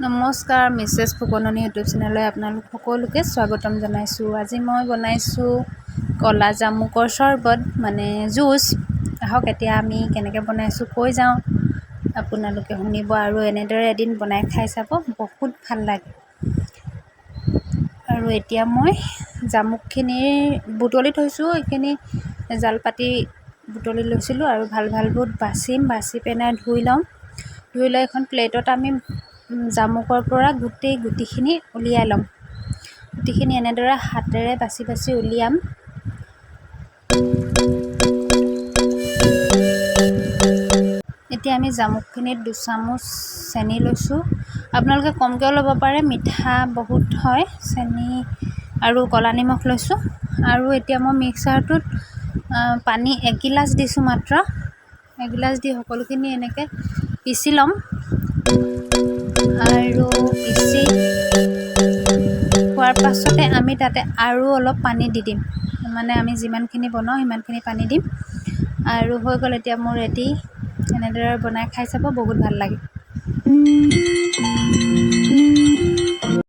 নমস্কাৰ, Mrs Phukanani YouTube চেনেললৈ আপোনালোক সকলোকে স্বাগতম জনাইছোঁ। আজি মই বনাইছোঁ ক'লা জামুকৰ চৰ্বত মানে জুচ। আহক এতিয়া আমি কেনেকৈ বনাইছোঁ কৈ যাওঁ, আপোনালোকে শুনিব আৰু এনেদৰে এদিন বনাই খাই চাব, বহুত ভাল লাগে। আৰু এতিয়া মই জামুকখিনি বুটলি থৈছোঁ, এইখিনি জাল পাতি বুটলি লৈছিলোঁ আৰু ভালবোৰ বাচি পেলাই ধুই ল'ম। ধুই লৈ এখন প্লেটত আমি জামুকৰ পৰা গোটেই গুটিখিনি উলিয়াই ল'ম। গুটিখিনি এনেদৰে হাতেৰে বাচি উলিয়াম। এতিয়া আমি জামুকখিনিত 2 চামুচ চেনি লৈছোঁ। আপোনালোকে কমকৈও ল'ব পাৰে, মিঠা বহুত হয়। চেনি আৰু ক'লা নিমখ লৈছোঁ। আৰু এতিয়া মই মিক্সাৰটোত পানী 1 গিলাচ দিছোঁ মাত্ৰ। 1 গিলাচ দি সকলোখিনি এনেকৈ পিচি ল'ম। আৰু পিচি হোৱাৰ পাছতে আমি তাতে আৰু অলপ পানী দি দিম, মানে আমি যিমানখিনি বনাওঁ সিমানখিনি পানী দিম। আৰু হৈ গ'ল এতিয়া মোৰ ৰেডি। এনেদৰে বনাই খাই চাব, বহুত ভাল লাগে।